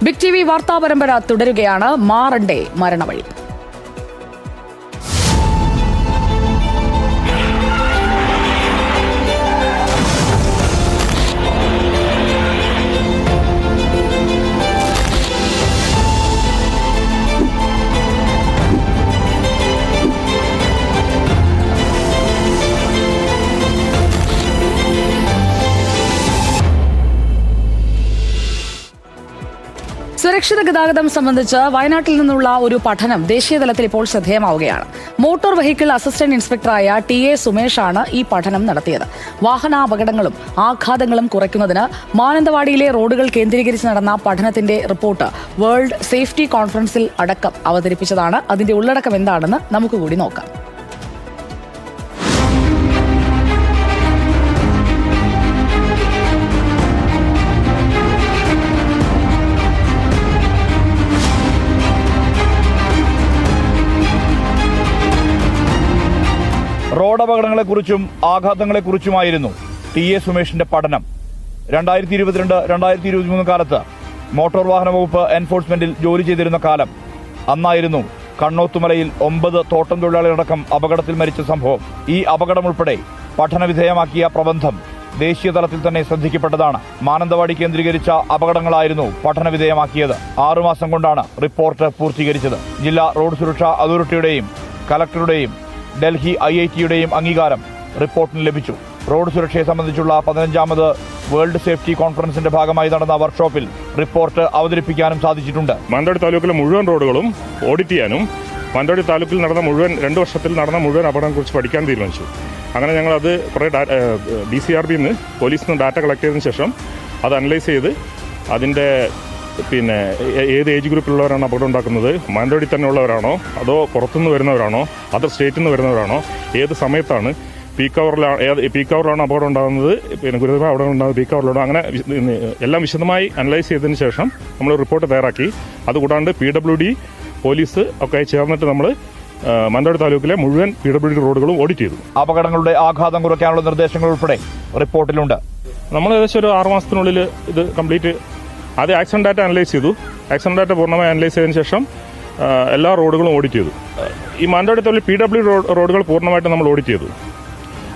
Big TV വാർത്താ പരമ്പര തുടരുകയാണ്. മാറണ്ടേ മരണവഴി. സുരക്ഷിത ഗതാഗതം സംബന്ധിച്ച് വയനാട്ടിൽ നിന്നുള്ള ഒരു പഠനം ദേശീയതലത്തിൽ ഇപ്പോൾ ശ്രദ്ധേയമാവുകയാണ്. മോട്ടോർ വെഹിക്കിൾ അസിസ്റ്റന്റ് ഇൻസ്പെക്ടറായ ടി.എ. സുമേഷാണ് ഈ പഠനം നടത്തിയത്. വാഹനാപകടങ്ങളും ആഘാതങ്ങളും കുറയ്ക്കുന്നതിന് മാനന്തവാടിയിലെ റോഡുകൾ കേന്ദ്രീകരിച്ച് നടന്ന പഠനത്തിന്റെ റിപ്പോർട്ട് വേൾഡ് സേഫ്റ്റി കോൺഫറൻസിൽ അടക്കം അവതരിപ്പിച്ചതാണ്. അതിന്റെ ഉള്ളടക്കം എന്താണെന്ന് നമുക്ക് കൂടി നോക്കാം. റോഡ് അപകടങ്ങളെക്കുറിച്ചും ആഘാതങ്ങളെക്കുറിച്ചുമായിരുന്നു ടി.എ. സുമേഷിന്റെ പഠനം. 2022-2023 കാലത്ത് മോട്ടോർ വാഹന വകുപ്പ് എൻഫോഴ്സ്മെന്റിൽ ജോലി ചെയ്തിരുന്ന കാലം. അന്നായിരുന്നു കണ്ണോത്തുമലയിൽ 9 തോട്ടം തൊഴിലാളികളടക്കം അപകടത്തിൽ മരിച്ച സംഭവം. ഈ അപകടമുൾപ്പെടെ പഠനവിധേയമാക്കിയ പ്രബന്ധം ദേശീയ തലത്തിൽ തന്നെ ശ്രദ്ധിക്കപ്പെട്ടതാണ്. മാനന്തവാടി കേന്ദ്രീകരിച്ച അപകടങ്ങളായിരുന്നു പഠനവിധേയമാക്കിയത്. 6 മാസം കൊണ്ടാണ് റിപ്പോർട്ട് പൂർത്തീകരിച്ചത്. ജില്ലാ റോഡ് സുരക്ഷാ അതോറിറ്റിയുടെയും കലക്ടറുടെയും ഡൽഹി IIT-യുടെയും അംഗീകാരം റിപ്പോർട്ടിന് ലഭിച്ചു. റോഡ് സുരക്ഷയെ സംബന്ധിച്ചുള്ള 15ാമത് വേൾഡ് സേഫ്റ്റി കോൺഫറൻസിന്റെ ഭാഗമായി നടന്ന വർക്ക്ഷോപ്പിൽ റിപ്പോർട്ട് അവതരിപ്പിക്കാനും സാധിച്ചിട്ടുണ്ട്. മാനന്തവാടി താലൂക്കിലെ മുഴുവൻ റോഡുകളും ഓഡിറ്റ് ചെയ്യാനും മാനന്തവാടി താലൂക്കിൽ നടന്ന 2 വർഷത്തിൽ നടന്ന മുഴുവൻ അപകടങ്ങളെക്കുറിച്ച് പഠിക്കാൻ തീരുമാനിച്ചു. അങ്ങനെ ഞങ്ങൾ അത് കുറേ DCRBയിൽ നിന്ന് പോലീസിൽ നിന്ന് ഡാറ്റ കളക്ട് ചെയ്തതിനു ശേഷം അത് അനലൈസ് ചെയ്ത് അതിൻ്റെ ഏത് ഏജ് ഗ്രൂപ്പിലുള്ളവരാണ് അപകടം ഉണ്ടാക്കുന്നത്, മാനന്തവാടി തന്നെ ഉള്ളവരാണോ അതോ പുറത്തുനിന്ന് വരുന്നവരാണോ അതർ സ്റ്റേറ്റിൽ നിന്ന് വരുന്നവരാണോ, ഏത് സമയത്താണ് പീക്ക് അവറിലാണ് അപകടം ഉണ്ടാകുന്നത്, ഗുരുതരമായ അപകടം ഉണ്ടാകുന്നത് പീക്ക് അവറിലാണോ, അങ്ങനെ എല്ലാം വിശദമായി അനലൈസ് ചെയ്തതിന് ശേഷം നമ്മൾ റിപ്പോർട്ട് തയ്യാറാക്കി. അതുകൂടാണ്ട് PWD പോലീസ് ഒക്കെ ചേർന്നിട്ട് നമ്മൾ മാനന്തവാടി താലൂക്കിലെ മുഴുവൻ PWD റോഡുകളും ഓഡിറ്റ് ചെയ്തു. അപകടങ്ങളുടെ ആഘാതം കുറയ്ക്കാനുള്ള നിർദ്ദേശങ്ങൾ ഉൾപ്പെടെ റിപ്പോർട്ടിലുണ്ട്. നമ്മൾ ഏകദേശം ഒരു 6 മാസത്തിനുള്ളിൽ ഇത് കംപ്ലീറ്റ് ആദ്യം ആക്സിഡന്റ് ഡാറ്റ അനലൈസ് ചെയ്തു. ആക്സിഡന്റ് ഡാറ്റ പൂർണ്ണമായി അനലൈസ് ചെയ്തതിന് ശേഷം എല്ലാ റോഡുകളും ഓഡിറ്റ് ചെയ്തു. ഈ മാനന്തവാടി താലൂക്കിൽ PWD റോഡുകൾ പൂർണ്ണമായിട്ട് നമ്മൾ ഓഡിറ്റ് ചെയ്തു.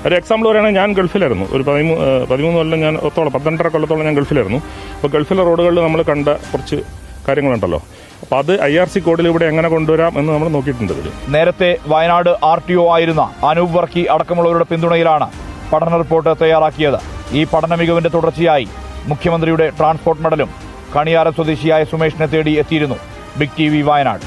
ഒരു എക്സാമ്പിൾ പറയുകയാണെങ്കിൽ ഞാൻ ഗൾഫിലായിരുന്നു. ഒരു 13 കൊല്ലം ഞാൻ 12 കൊല്ലത്തോളം ഞാൻ ഗൾഫിലായിരുന്നു. അപ്പോൾ ഗൾഫിലെ റോഡുകളിൽ നമ്മൾ കണ്ട കുറച്ച് കാര്യങ്ങളുണ്ടല്ലോ. അപ്പോൾ അത് IRC കോഡിലൂടെ എങ്ങനെ കൊണ്ടുവരാം എന്ന് നമ്മൾ നോക്കിയിട്ടുണ്ട്. നേരത്തെ വയനാട് RTO ആയിരുന്ന അനൂപ് വർക്കി അടക്കമുള്ളവരുടെ പിന്തുണയിലാണ് പഠന റിപ്പോർട്ട് തയ്യാറാക്കിയത്. ഈ പഠന മികവിന്റെ തുടർച്ചയായി മുഖ്യമന്ത്രിയുടെ ട്രാൻസ്പോർട്ട് മെഡലും കണിയാരം സ്വദേശിയായ സുമേഷിനെ തേടി എത്തിയിരുന്നു ബിഗ് ടിവി വയനാട്.